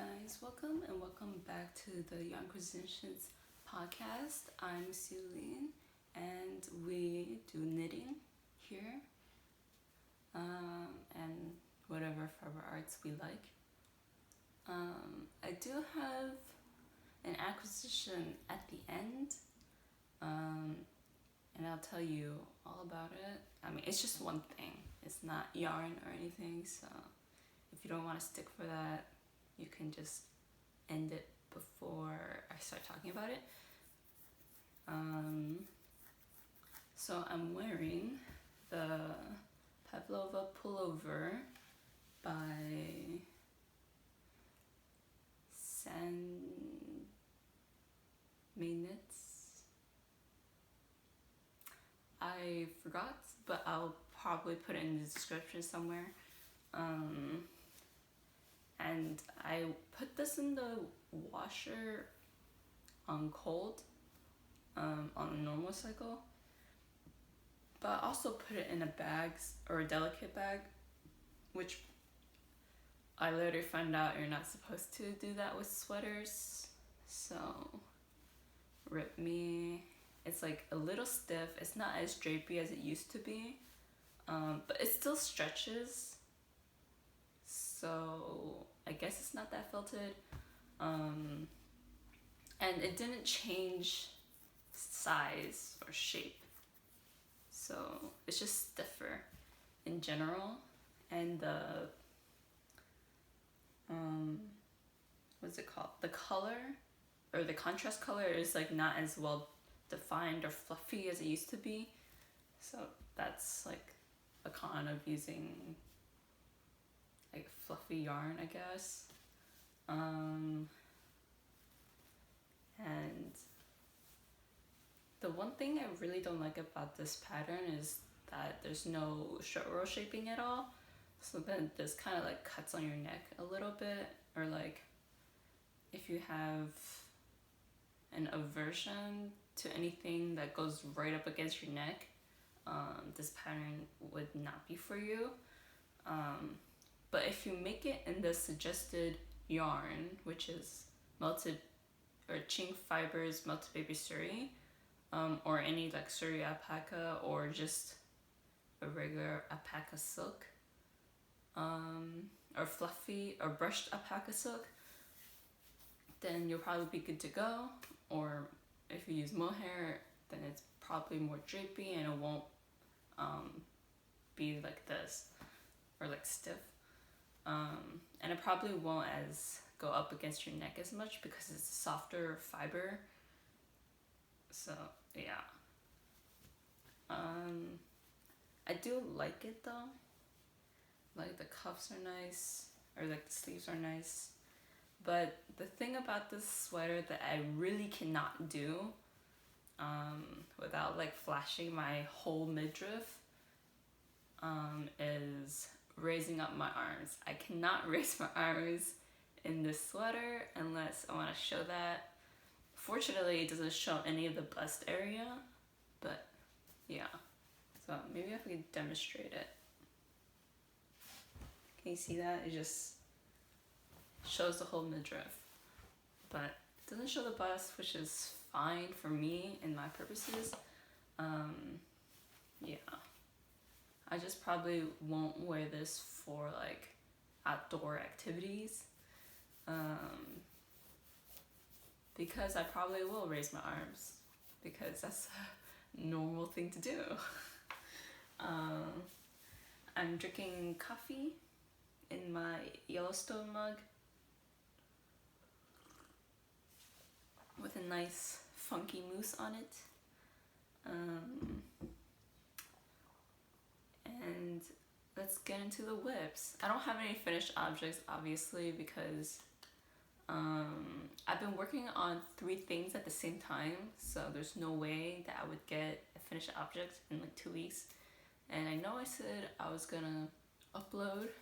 guys, welcome back to the Yarnquisitions Podcast. I'm Marceline and we do knitting here and whatever fiber arts we like. I do have an acquisition at the end and I'll tell you all about it. I mean, it's just one thing, it's not yarn or anything, so if you don't want to stick for that, you can just end it before I start talking about it. So I'm wearing the pavlova pullover by sandmadeknits. I forgot, but I'll probably put it in the description somewhere. And I put this in the washer on cold, on a normal cycle, but I also put it in a bag or a delicate bag, which I later found out you're not supposed to do that with sweaters, so rip me. It's like a little stiff. It's not as drapey as it used to be, but it still stretches, so I guess it's not that felted, and it didn't change size or shape, so it's just stiffer in general. And the what's it called, the color or the contrast color is like not as well defined or fluffy as it used to be, so that's like a con of using like fluffy yarn, I guess. And the one thing I really don't like about this pattern is that there's no short row shaping at all, so then this kind of like cuts on your neck a little bit, or like if you have an aversion to anything that goes right up against your neck, this pattern would not be for you. But if you make it in the suggested yarn, which is melted or chink fibers, melted baby suri, or any like suri alpaca, or just a regular alpaca silk, or fluffy or brushed alpaca silk, then you'll probably be good to go. Or if you use mohair, then it's probably more drapey and it won't be like this or like stiff. And it probably won't go up against your neck as much because it's a softer fiber. So yeah, I do like it though. Like the cuffs are nice, or like the sleeves are nice. But the thing about this sweater that I really cannot do, without like flashing my whole midriff, is raising up my arms. I cannot raise my arms in this sweater unless I want to show that. Fortunately, it doesn't show any of the bust area, but yeah. So maybe if we can demonstrate it. Can you see that? It just shows the whole midriff, but it doesn't show the bust, which is fine for me and my purposes. Yeah. I just probably won't wear this for like outdoor activities, because I probably will raise my arms because that's a normal thing to do. I'm drinking coffee in my Yellowstone mug with a nice funky mousse on it. And let's get into the whips. I don't have any finished objects, obviously, because I've been working on 3 things at the same time, so there's no way that I would get a finished object in like 2 weeks. And I know I said I was gonna upload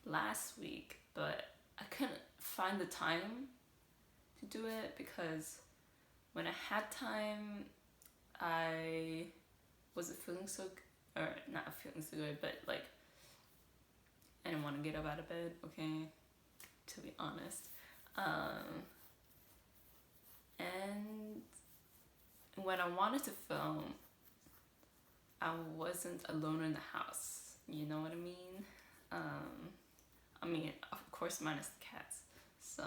last week, but I couldn't find the time to do it because when I had time, I wasn't feeling so or not feeling so good, but like I didn't want to get up out of bed, okay, to be honest. And when I wanted to film, I wasn't alone in the house. You know what I mean? I mean, of course, minus the cats. So,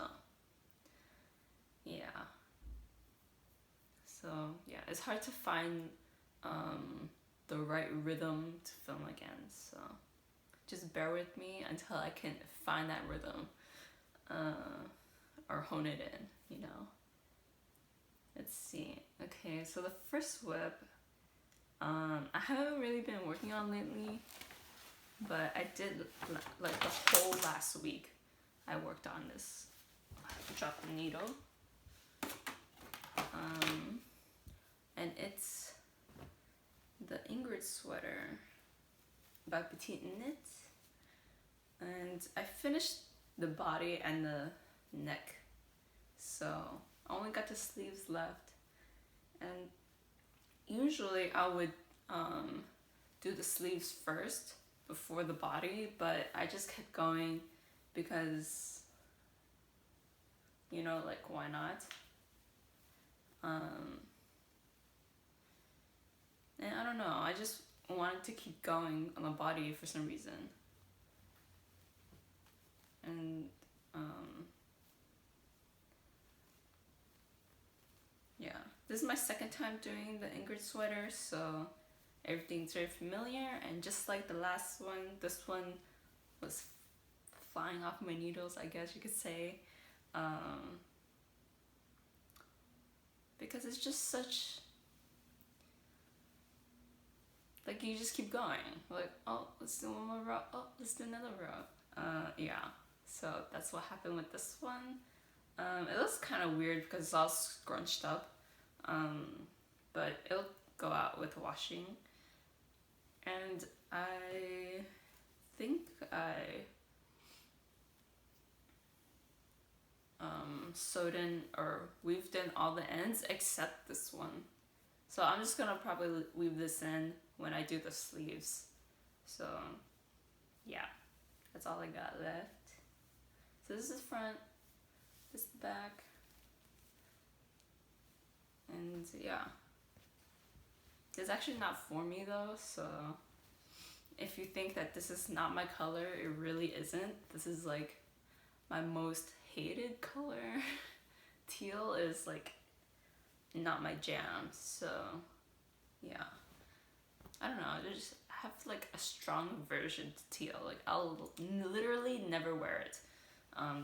yeah. So, yeah, it's hard to find the right rhythm to film again. So, just bear with me until I can find that rhythm or hone it in, you know. Let's see. Okay, so the first whip, I haven't really been working on lately, but I did, like the whole last week, I worked on this drop needle. And it's the Ingrid sweater by petiteknit. And I finished the body and the neck, so I only got the sleeves left. And usually I would do the sleeves first before the body, but I just kept going because, you know, like, why not? And I don't know, I just wanted to keep going on the body for some reason. And yeah, this is my second time doing the Ingrid sweater, so everything's very familiar. And just like the last one, this one was flying off my needles, I guess you could say, because it's just such, like, you just keep going, like, oh, let's do one more row, oh, let's do another row. Yeah, so that's what happened with this one. It looks kind of weird because it's all scrunched up, but it'll go out with washing. And I think I sewed in or weaved in all the ends except this one. So I'm just gonna probably weave this in when I do the sleeves. So yeah, that's all I got left. So this is front, this is the back, and yeah. It's actually not for me though, so if you think that this is not my color, it really isn't. This is like my most hated color. Teal is like not my jam, so yeah. I don't know, I just have like a strong aversion to teal. Like, I'll literally never wear it.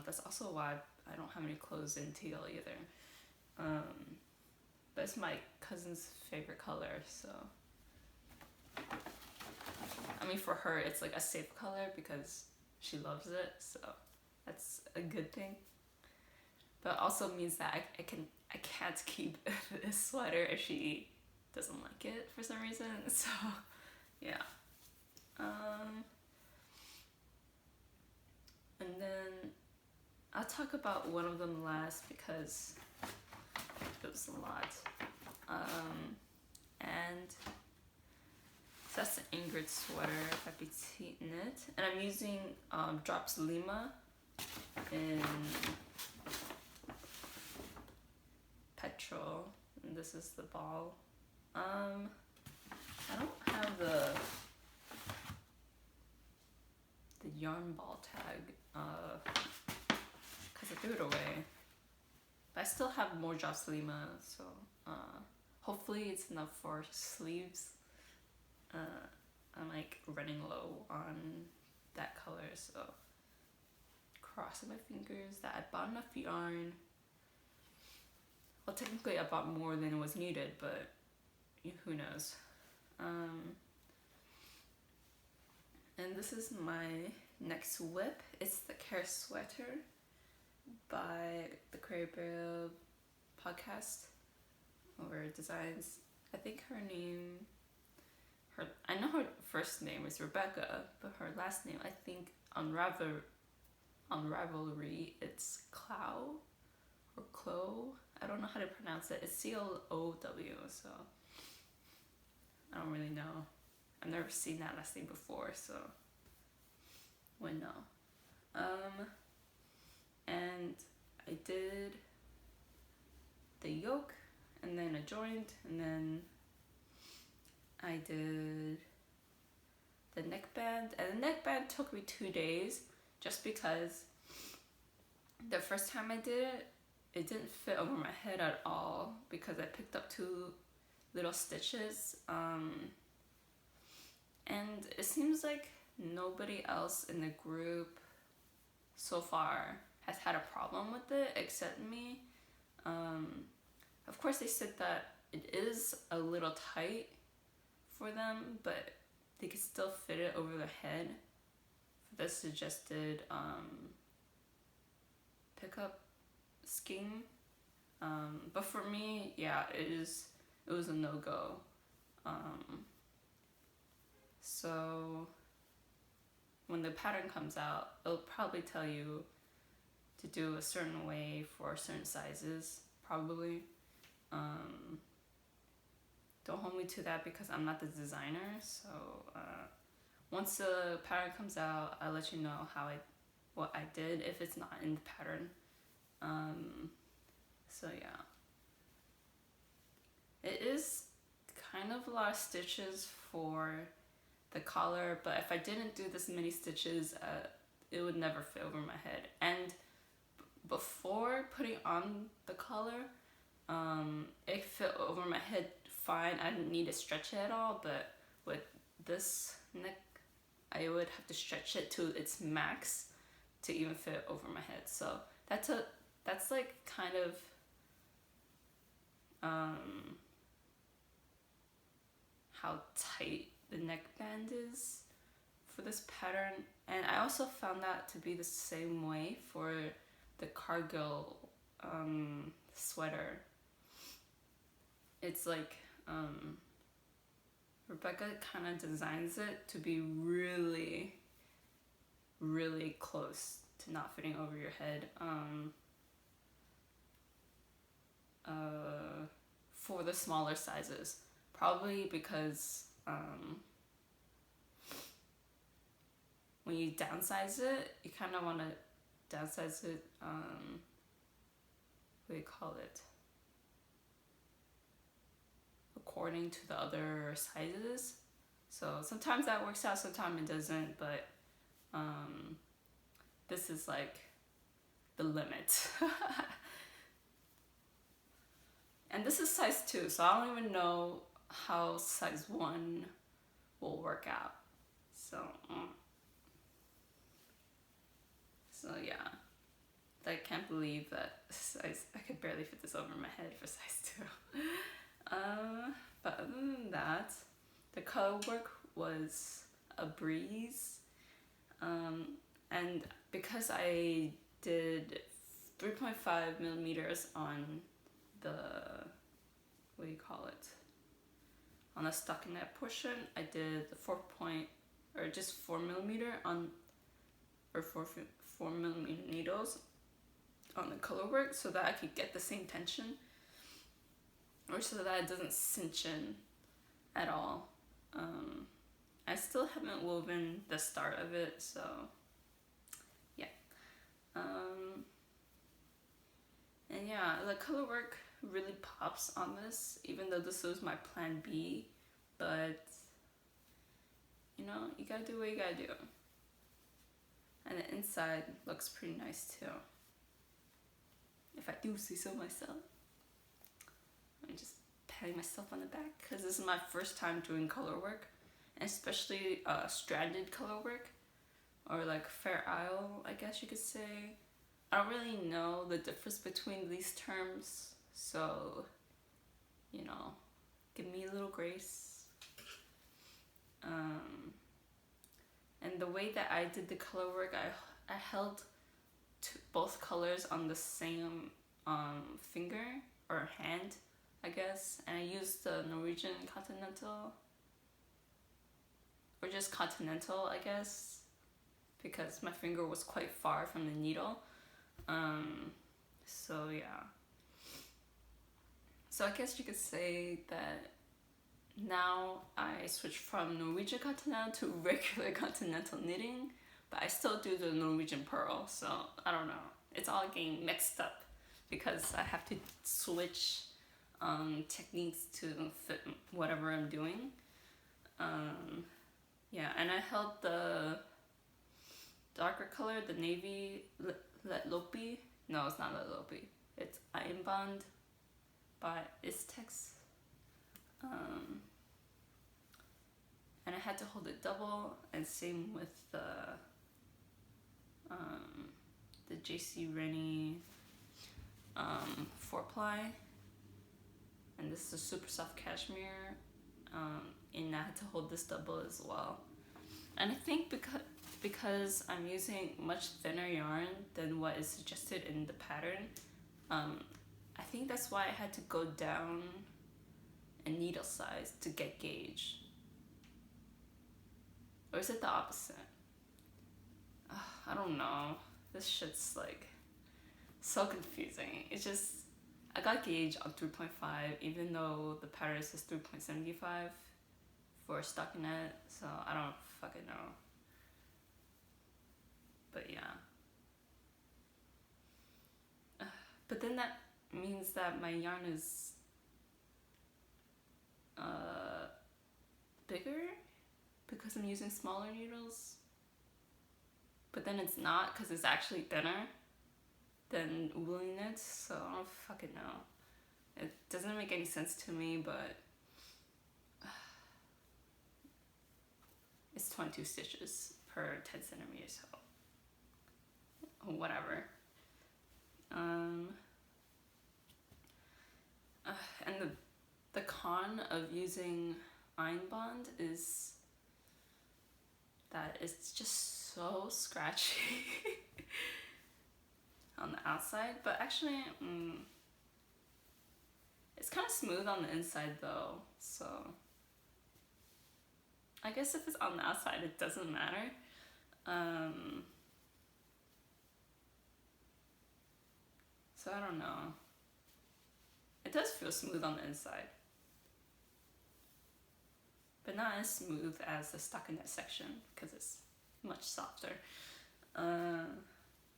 That's also why I don't have any clothes in teal either. But it's my cousin's favorite color, so I mean, for her it's like a safe color because she loves it, so that's a good thing. But also means that I can't keep this sweater if she doesn't like it for some reason. So yeah. And then I'll talk about one of them last because it was a lot. And so that's the Ingrid sweater by petiteknit, and I'm using drops lima in petrol, and this is the ball. I don't have the yarn ball tag because I threw it away, but I still have more drops lima, so hopefully it's enough for sleeves. I'm like running low on that color, so crossing my fingers that I bought enough yarn. Well, technically I bought more than was needed, but who knows. And this is my next whip. It's the Kerr sweater by the Kerr podcast or designs. I think I know her first name is Rebecca, but her last name, I think on Ravelry it's Clow or Clo. I don't know how to pronounce it. It's CLOW, so I don't really know. I've never seen that last name before, so wouldn't know. And the yoke, and then a joint, and then I did the neckband. And the neckband took me 2 days just because the first time I did it, it didn't fit over my head at all because I picked up 2 little stitches. And it seems like nobody else in the group so far has had a problem with it except me. Of course, they said that it is a little tight for them, but they could still fit it over their head for the suggested pickup scheme. But for me, yeah, it was a no-go. So when the pattern comes out, it'll probably tell you to do a certain way for certain sizes, probably. Don't hold me to that because I'm not the designer. So once the pattern comes out, I'll let you know what I did if it's not in the pattern. So yeah, it is kind of a lot of stitches for the collar, but if I didn't do this many stitches, it would never fit over my head. And before putting on the collar, it fit over my head fine. I didn't need to stretch it at all, but with this neck, I would have to stretch it to its max to even fit over my head. So that's like kind of how tight the neckband is for this pattern. And I also found that to be the same way for the Cargill sweater. It's like Rebecca kind of designs it to be really, really close to not fitting over your head. For the smaller sizes, probably because when you downsize it, you kind of want to downsize it, what do you call it, according to the other sizes. So sometimes that works out, sometimes it doesn't, but this is like the limit. And this is size 2, so I don't even know how size 1 will work out. So yeah, I can't believe that I could barely fit this over my head for size 2. But other than that, the color work was a breeze. And because I did 3.5 millimeters on the, what do you call it, on the stockinette portion, I did the just 4 millimeter on, or 4 millimeter needles on the color work so that I could get the same tension, or so that it doesn't cinch in at all. I still haven't woven the start of it, so yeah. And yeah, the color work really pops on this, even though this was my plan B, but you know, you gotta do what you gotta do. And the inside looks pretty nice too, if I do say so myself. I'm just patting myself on the back because this is my first time doing color work, and especially stranded color work, or like Fair Isle, I guess you could say. I don't really know the difference between these terms, so, you know, give me a little grace. And the way that I did the color work, I held both colors on the same finger or hand, I guess, and I used the Norwegian Continental, or just Continental, I guess, because my finger was quite far from the needle. So yeah. So I guess you could say that now I switched from Norwegian Continental to regular Continental knitting, but I still do the Norwegian purl, so I don't know. It's all getting mixed up because I have to switch techniques to fit whatever I'm doing. Yeah, and I held the darker color, the navy lopi. No, it's not lopi. It's einband by istex. And I had to hold it double, and same with the JC Rennie 4-ply, and this is a super soft cashmere, and I had to hold this double as well. And I think because I'm using much thinner yarn than what is suggested in the pattern, I think that's why I had to go down in needle size to get gauge. Or is it the opposite? I don't know. This shit's like so confusing. It's just, I got gauge on 3.5 even though the pattern says 3.75 for stockinette, so I don't fucking know. But yeah. But then that means that my yarn is bigger because I'm using smaller needles. But then it's not, because it's actually thinner than wooly knits, so I don't fucking know. It doesn't make any sense to me, but it's 22 stitches per 10 centimeters, so whatever. And the con of using einband is that it's just so scratchy on the outside, but actually it's kind of smooth on the inside though, so I guess if it's on the outside it doesn't matter. So I don't know. It does feel smooth on the inside, but not as smooth as the stockinette section because it's much softer. And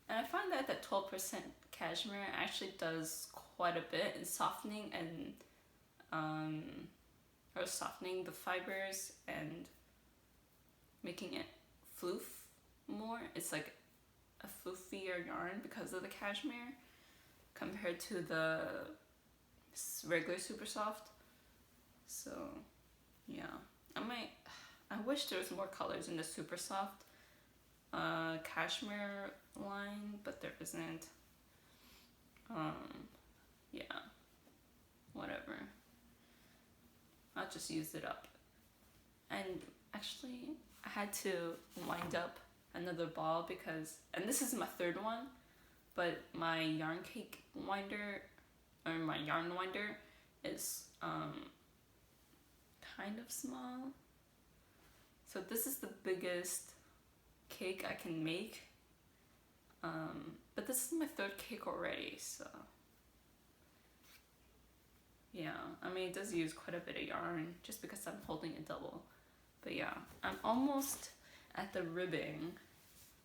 I find that the 12% cashmere actually does quite a bit in softening and or softening the fibers and making it floof more. It's like a floofier yarn because of the cashmere compared to the regular super soft. So yeah, I wish there was more colors in the super soft cashmere line, but there isn't. Yeah, whatever, I'll just use it up. And actually I had to wind up another ball because, and this is my third one, but my yarn cake winder, or my yarn winder, is kind of small. So this is the biggest cake I can make, but this is my third cake already, so yeah, I mean it does use quite a bit of yarn just because I'm holding it double. But yeah, I'm almost at the ribbing,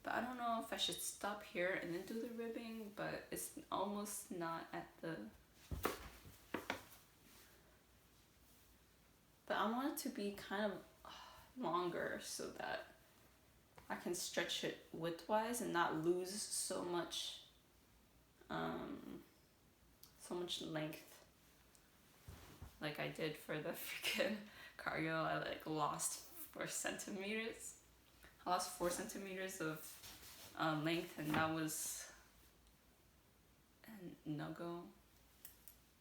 but I don't know if I should stop here and then do the ribbing, but it's almost not at the, but I want it to be kind of longer so that I can stretch it widthwise and not lose so much length like I did for the freaking cargo. I like lost 4 centimeters. I lost 4 centimeters of length, and that was a no-go.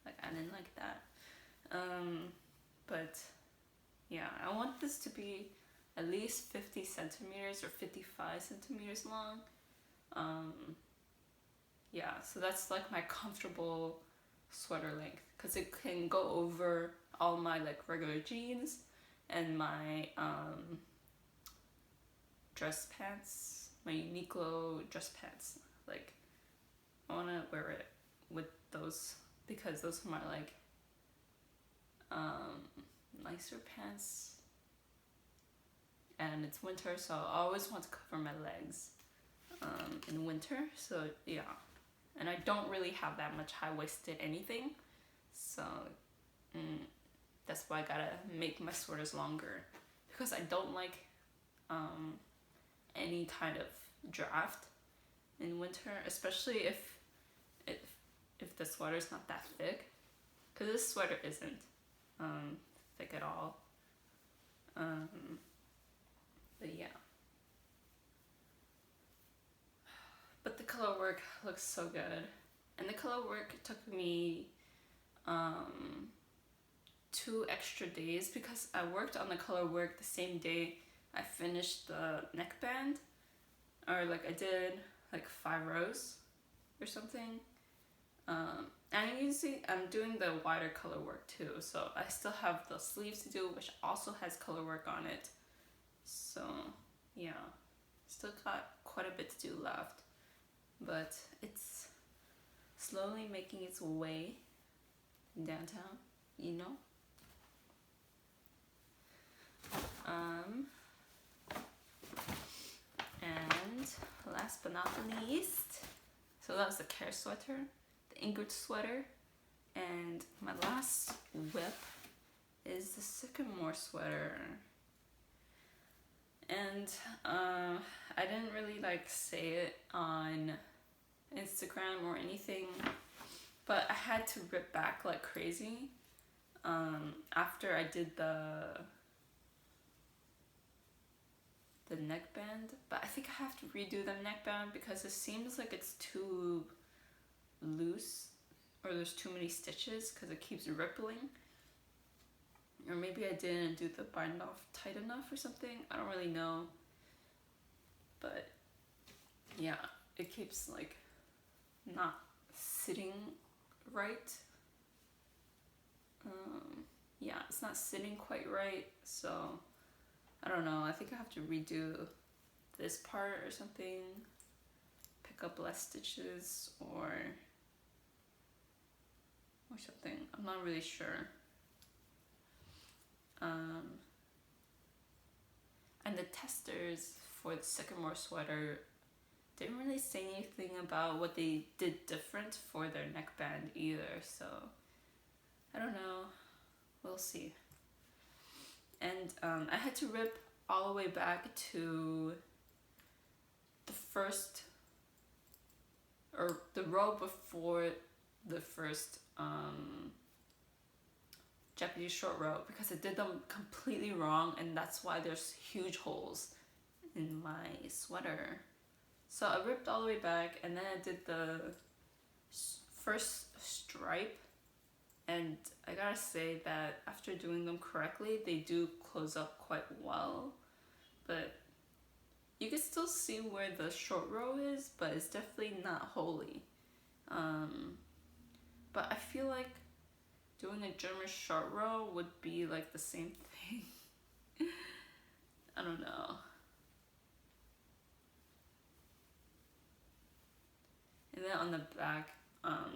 Like I didn't like that. But yeah, I want this to be at least 50 centimeters or 55 centimeters long. Yeah, so that's like my comfortable sweater length, because it can go over all my like regular jeans and my dress pants, my Uniqlo dress pants. Like I want to wear it with those because those are my like nicer pants, and it's winter, so I always want to cover my legs in winter. So yeah, and I don't really have that much high-waisted anything, so that's why I gotta make my sweaters longer, because I don't like any kind of draft in winter, especially if the sweater's not that thick, because this sweater isn't thick at all. But yeah. But the color work looks so good. And the color work took me 2 extra days, because I worked on the color work the same day I finished the neckband. Or like I did like 5 rows or something. And you see I'm doing the wider color work too, so I still have the sleeves to do, which also has color work on it. So yeah, still got quite a bit to do left, but it's slowly making its way downtown, you know. And last but not least, so that was the Kerr sweater, the Ingrid sweater, and my last whip is the sycamore sweater. And I didn't really like say it on Instagram or anything, but I had to rip back like crazy after I did the neckband. But I think I have to redo the neckband because it seems like it's too loose, or there's too many stitches because it keeps rippling. Or maybe I didn't do the bind off tight enough or something. I don't really know. But yeah, it keeps like not sitting right. Yeah, it's not sitting quite right. So I don't know. I think I have to redo this part or something. Pick up less stitches or something. I'm not really sure. And the testers for the sycamore sweater didn't really say anything about what they did different for their neckband either, so I don't know. We'll see. And I had to rip all the way back to the first, or the row before the first Japanese short row, because I did them completely wrong, and that's why there's huge holes in my sweater. So I ripped all the way back, and then I did the first stripe, and I gotta say that after doing them correctly, they do close up quite well, but you can still see where the short row is, but it's definitely not wholly. But I feel like doing a German short row would be like the same thing. I don't know. And then on the back,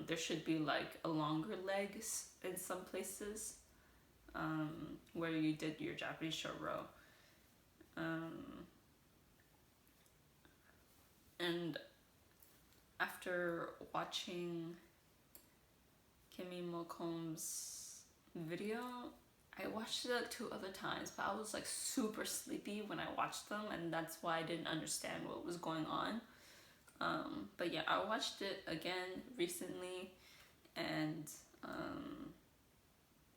there should be like a longer legs in some places where you did your Japanese short row. And after watching Kimmy Mokom's video, I watched it like 2 other times, but I was like super sleepy when I watched them, and that's why I didn't understand what was going on. But yeah, I watched it again recently, and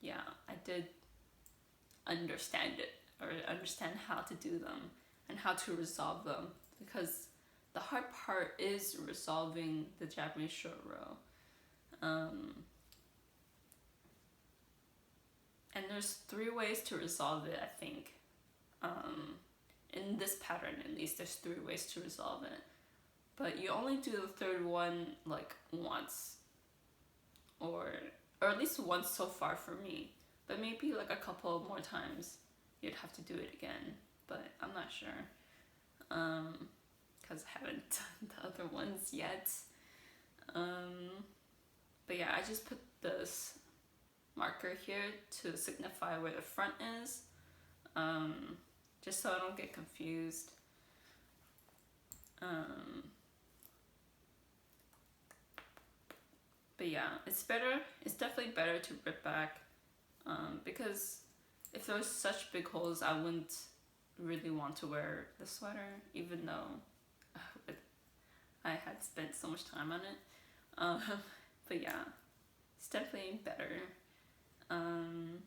yeah, I did understand it, or understand how to do them and how to resolve them, because the hard part is resolving the Japanese short row. And there's 3 ways to resolve it, I think. In this pattern, at least, there's 3 ways to resolve it. But you only do the 3rd one like once, or at least once so far for me. But maybe like a couple more times you'd have to do it again. But I'm not sure, because I haven't done the other ones yet. But yeah, I just put this marker here to signify where the front is, just so I don't get confused. But yeah, it's definitely better to rip back, because if there was such big holes, I wouldn't really want to wear the sweater, even though I had spent so much time on it. But yeah, it's definitely better. And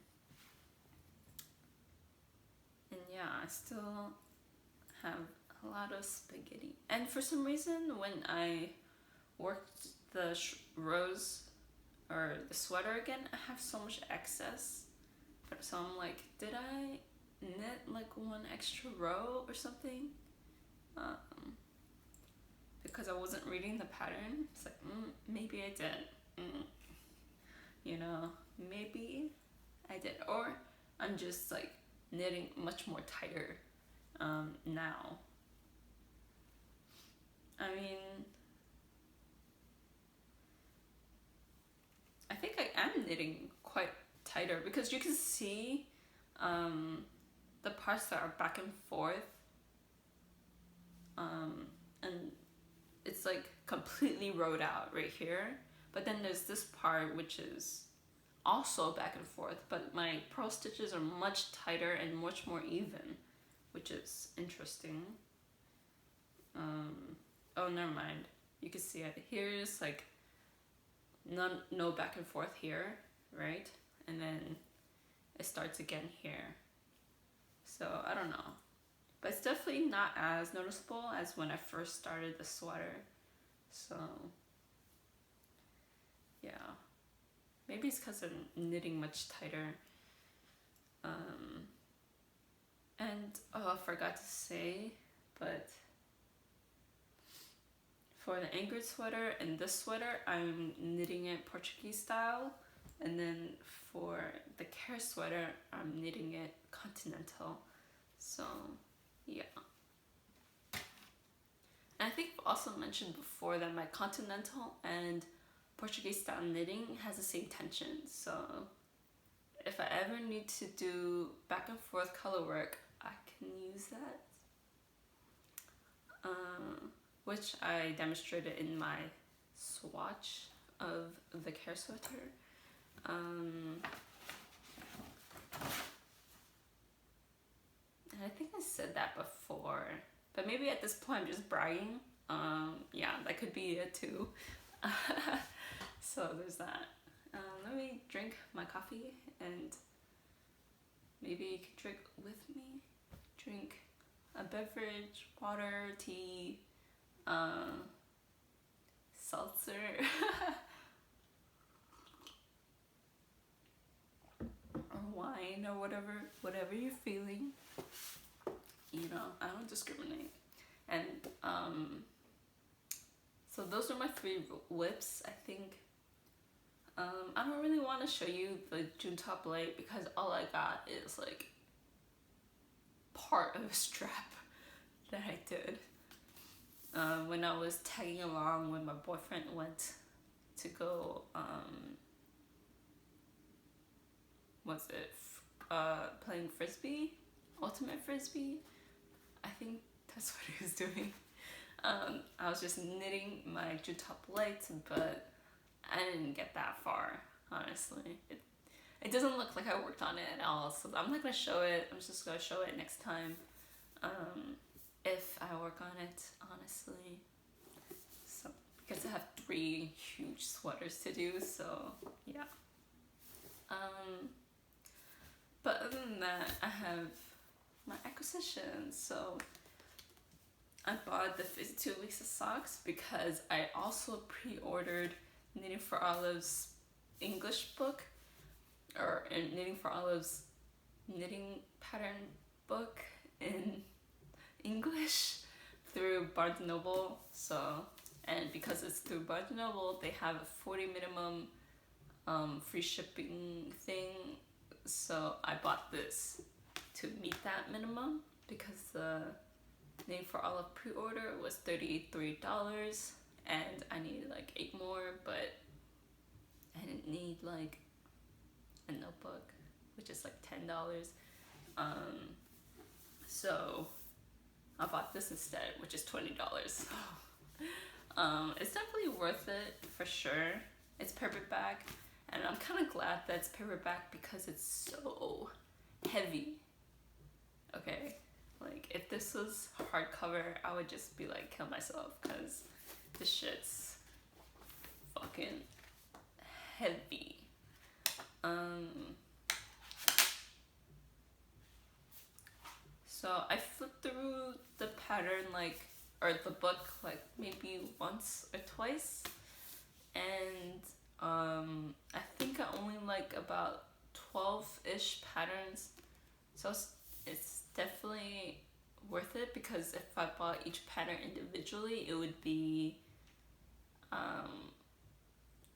yeah, I still have a lot of spaghetti. And for some reason, when I worked the rows or the sweater again, I have so much excess. So I'm like, did I knit like one extra row or something? Because I wasn't reading the pattern. It's like, maybe I did. You know, maybe I did. Or I'm just like knitting much more tighter now. I mean, I think I am knitting quite tighter because you can see the parts that are back and forth, and it's like completely rowed out right here, but then there's this part which is also back and forth, but my purl stitches are much tighter and much more even, which is interesting. Oh, never mind, you can see it. Here's like no back and forth here, right? And then it starts again here. So I don't know, but it's definitely not as noticeable as when I first started the sweater. So yeah, maybe it's because I'm knitting much tighter. And I forgot to say, but for the Ingrid sweater and this sweater, I'm knitting it Portuguese style. And then for the kerr sweater, I'm knitting it continental. So, yeah. And I think I've also mentioned before that my continental and Portuguese style knitting has the same tension. So, if I ever need to do back and forth color work, I can use that. Which I demonstrated in my swatch of the kerr sweater. And I think I said that before, but maybe at this point I'm just bragging. Yeah, that could be it too. So there's that. Let me drink my coffee, and maybe you can drink with me. Drink a beverage, water, tea, seltzer. Or wine, or whatever you're feeling. You know, I don't discriminate. And so those are my 3 whips. I think I don't really want to show you the June top light because all I got is like part of a strap that I did when I was tagging along when my boyfriend went to go playing frisbee, ultimate frisbee. I think that's what he was doing. I was just knitting my June top lights, but I didn't get that far, honestly. It doesn't look like I worked on it at all, so I'm not gonna show it. I'm just gonna show it next time, if I work on it, honestly. So because I have 3 huge sweaters to do, so yeah. But other than that, I have my acquisitions. So I bought the 52 Weeks of Socks because I also pre-ordered Knitting for Olive's English book, or Knitting for Olive's knitting pattern book in English through Barnes & Noble. So, and because it's through Barnes & Noble, they have a 40 minimum free shipping thing. So I bought this to meet that minimum because the Knitting for Olive pre-order was $33 and I needed like 8 more, but I didn't need like a notebook, which is like $10. So I bought this instead, which is $20. It's definitely worth it for sure. It's paperback, and I'm kind of glad that it's paperback because it's so heavy. Okay, like if this was hardcover, I would just be like kill myself because this shit's fucking heavy. So I flipped through the pattern or the book maybe once or twice, and I think I only like about 12-ish patterns, so it's definitely worth it because if I bought each pattern individually, it would be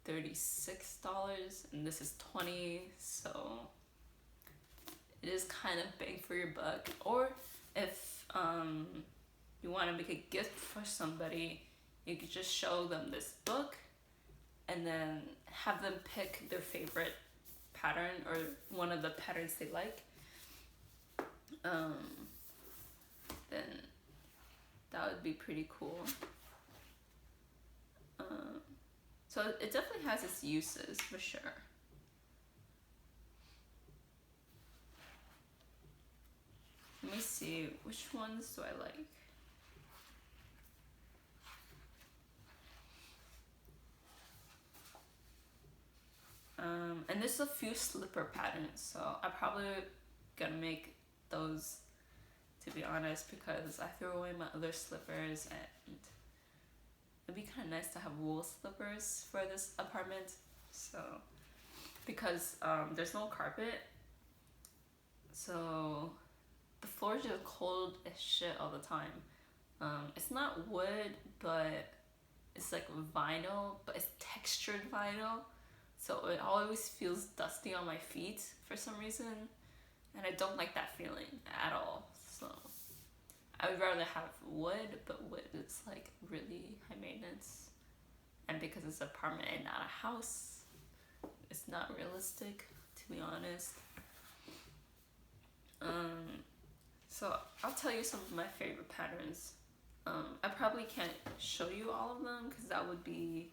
$36, and this is $20, so it is kind of bang for your buck. Or if you want to make a gift for somebody, you could just show them this book and then have them pick their favorite pattern or one of the patterns they like. Then that would be pretty cool. So it definitely has its uses for sure. Let me see, which ones do I like? And there's a few slipper patterns, so I'm probably gonna make those, to be honest, because I threw away my other slippers and it'd be kind of nice to have wool slippers for this apartment. So because there's no carpet, so the floor is just cold as shit all the time. It's not wood, but it's like vinyl, but it's textured vinyl, so it always feels dusty on my feet for some reason, and I don't like that feeling at all. So I would rather have wood, but wood is like really high maintenance, and because it's an apartment and not a house, it's not realistic, to be honest. So I'll tell you some of my favorite patterns. I probably can't show you all of them because that would be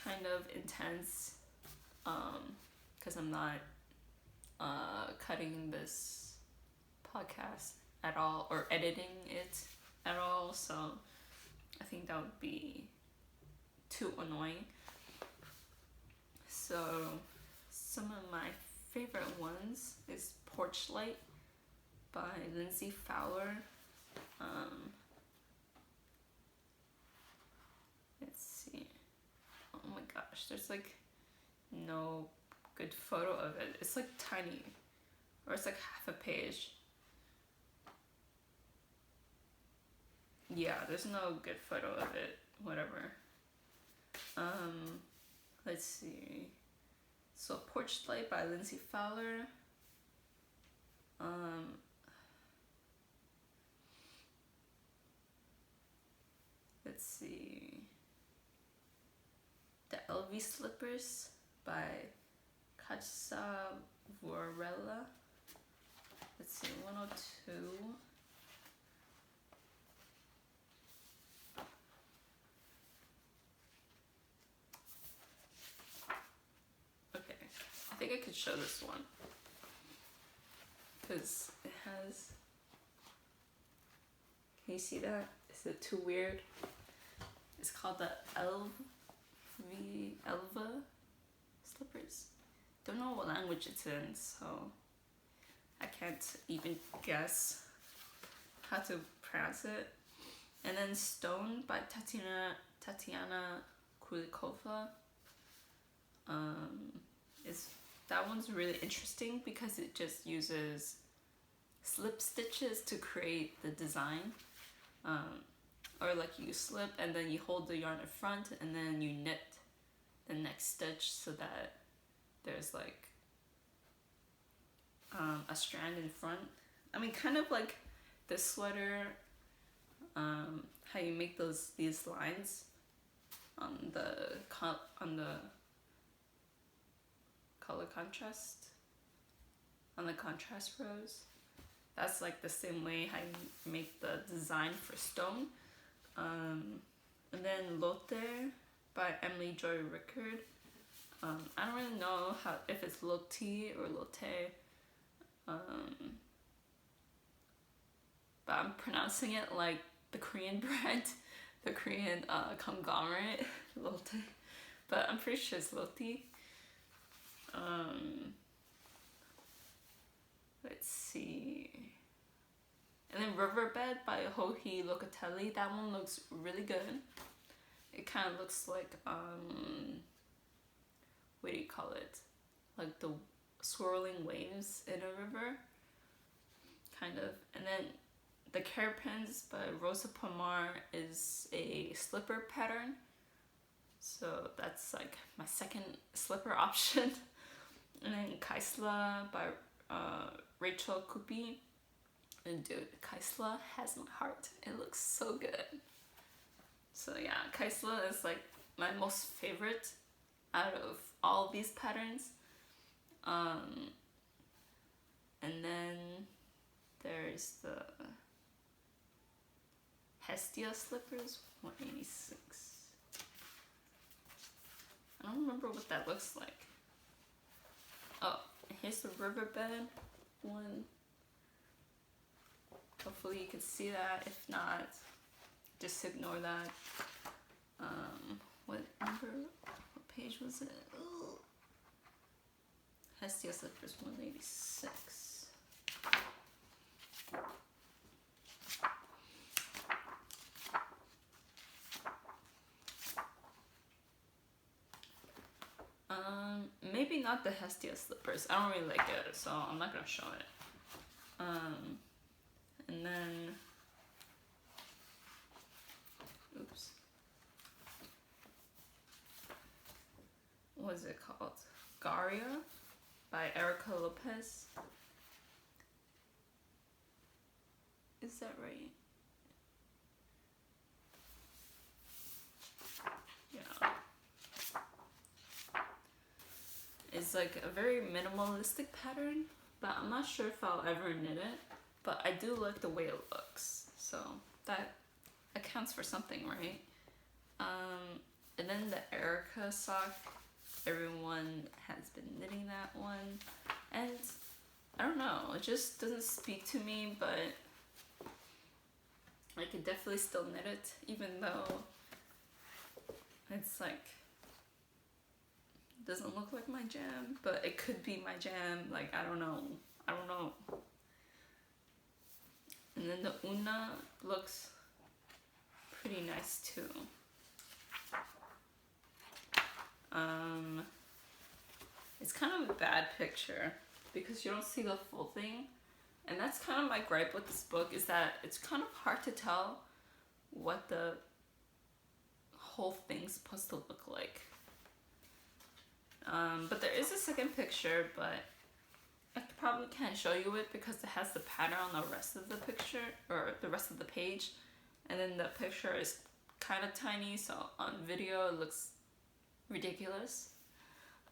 kind of intense, because I'm not cutting this podcast at all or editing it at all, so I think that would be too annoying. So some of my favorite ones is Porch Light by Lindsey Fowler. Let's see. Oh my gosh, there's like no good photo of it. It's like tiny, or it's like half a page. Yeah, there's no good photo of it. Whatever. Let's see. So Porch Light by Lindsey Fowler. Let's see. The Elve Slippers by Kajsa, Vuorela. Let's see, 102. Okay, I think I could show this one because it has. Can you see that? Is it too weird? It's called the elve slippers. Don't know what language it's in, so I can't even guess how to pronounce it. And then Stone by Tatiana Kulikova. That one's really interesting because it just uses slip stitches to create the design. Or like you slip and then you hold the yarn in front and then you knit the next stitch so that there's like a strand in front. I mean, kind of like this sweater, how you make these lines on the color contrast, on the contrast rows. That's like the same way how you make the design for Stone. And then Lotte by Emily Joy Rickard. I don't really know if it's lotte or lotte, but I'm pronouncing it like the Korean brand, the Korean conglomerate, lotte, but I'm pretty sure it's lotte. Let's see. And then Riverbed by Hohi Locatelli. That one looks really good. It kind of looks like, what do you call it? Like the swirling waves in a river, kind of. And then the Kerr pins by Rosa Pomar is a slipper pattern. So that's like my second slipper option. And then Kajsa by Rachel Kupi. And dude, Kajsa has my heart. It looks so good. So yeah, Kajsa is like my most favorite out of all these patterns. And then there's the Hestia slippers, 186. I don't remember what that looks like. Oh, here's the Riverbed one. Hopefully you can see that. If not, just ignore that. What page was it? Ooh. Hestia slippers, 186. Maybe not the Hestia slippers. I don't really like it, so I'm not gonna show it. And then, oops, what is it called? Garia by Erica Lopez. Is that right? Yeah. It's like a very minimalistic pattern, but I'm not sure if I'll ever knit it. But I do like the way it looks, so that accounts for something, right? And then the Erica sock, everyone has been knitting that one, and I don't know, it just doesn't speak to me, but I could definitely still knit it, even though it's like, doesn't look like my jam, but it could be my jam, like, I don't know. And then the Una looks pretty nice too. It's kind of a bad picture because you don't see the full thing. And that's kind of my gripe with this book, is that it's kind of hard to tell what the whole thing's supposed to look like. But there is a second picture, but I probably can't show you it because it has the pattern on the rest of the picture, or the rest of the page, and then the picture is kind of tiny, so on video it looks ridiculous.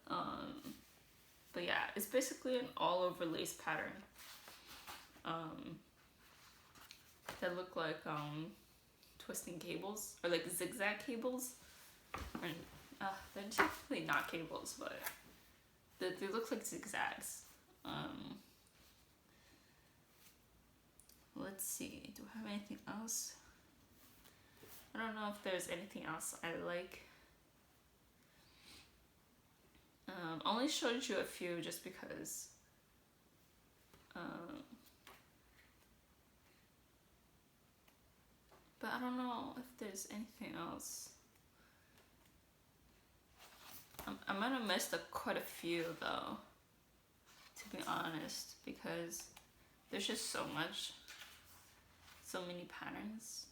But yeah, it's basically an all over lace pattern that look like twisting cables, or like zigzag cables, or they're technically not cables, but they look like zigzags. Let's see, do I have anything else? I don't know if there's anything else I like. Only showed you a few just because but I don't know if there's anything else. I might have missed quite a few though, to be honest, because there's just so many patterns.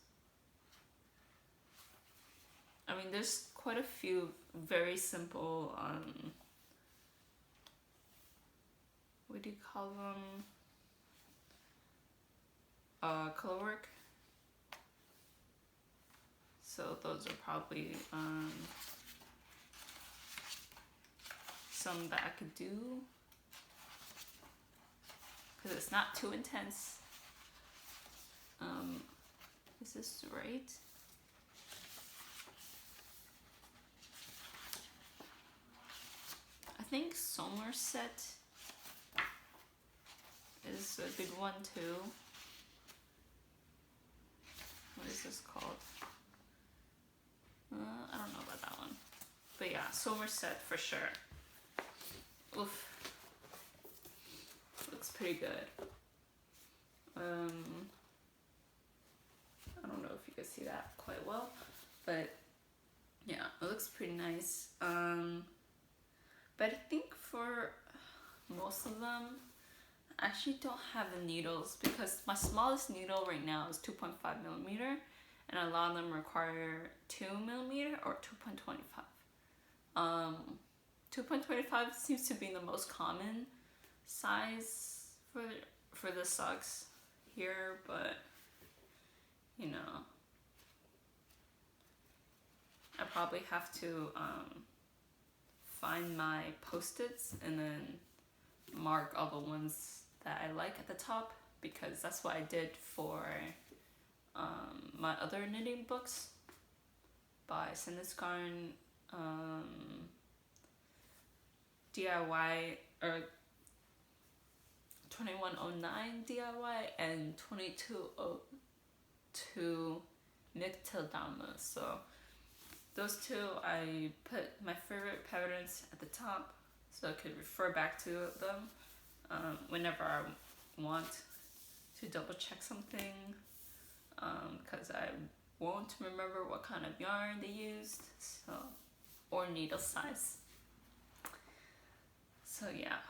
I mean, there's quite a few very simple, what do you call them? Color work. So those are probably some that I could do, because it's not too intense. Is this right? think Somerset is a big one too. What is this called? I don't know about that one. But yeah, Somerset for sure. Oof. Looks pretty good. I don't know if you can see that quite well, but yeah, it looks pretty nice. But I think for most of them, I actually don't have the needles because my smallest needle right now is 2.5 millimeter, and a lot of them require 2 millimeter or 2.25. 2.25 seems to be the most common size for the socks here, but you know, I probably have to find my post-its and then mark all the ones that I like at the top, because that's what I did for my other knitting books by Sandesgarn, DIY, or 2109 DIY and 2202 Miktildama. So those two, I put my favorite patterns at the top so I could refer back to them whenever I want to double check something, because I won't remember what kind of yarn they used, so, or needle size. So yeah,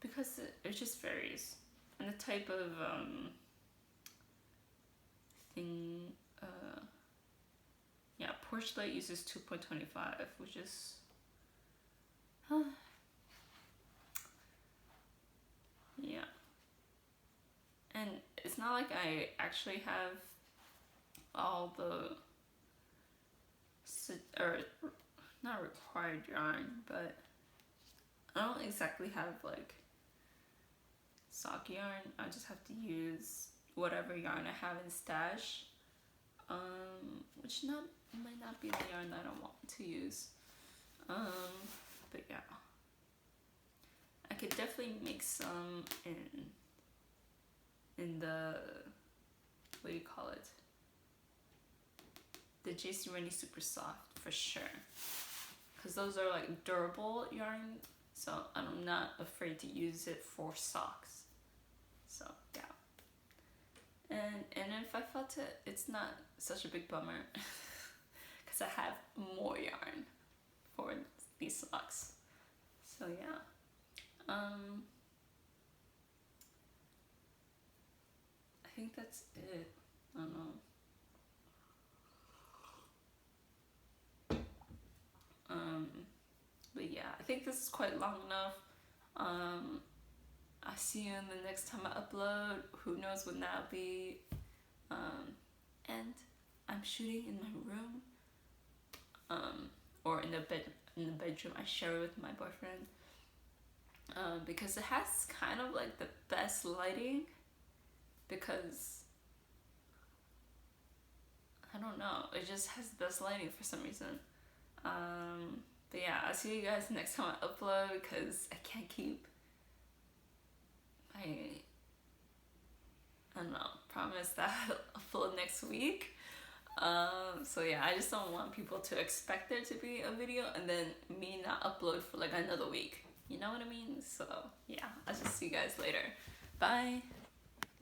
because it just varies, and the type of thing. Yeah, Porch Light uses 2.25, which is yeah, and it's not like I actually have all the or not required yarn, but I don't exactly have like sock yarn. I just have to use whatever yarn I have in stash, which might not be the yarn that I want to use, but yeah, I could definitely make some in the, what do you call it, the JC Rennie Supersoft for sure, because those are like durable yarn, so I'm not afraid to use it for socks. So yeah, and if I felt it's not such a big bummer because I have more yarn for these socks. So yeah, I think that's it. I don't know. But yeah, I think this is quite long enough. I'll see you in the next time I upload. Who knows when that'll be. And I'm shooting in my room, or in the bedroom I share with my boyfriend, because it has kind of like the best lighting, because I don't know, it just has the best lighting for some reason. But yeah, I'll see you guys next time I upload, because I can't keep I don't know, promise that I'll upload next week. So yeah, I just don't want people to expect there to be a video and then me not upload for like another week. You know what I mean? So yeah, I'll just see you guys later. Bye.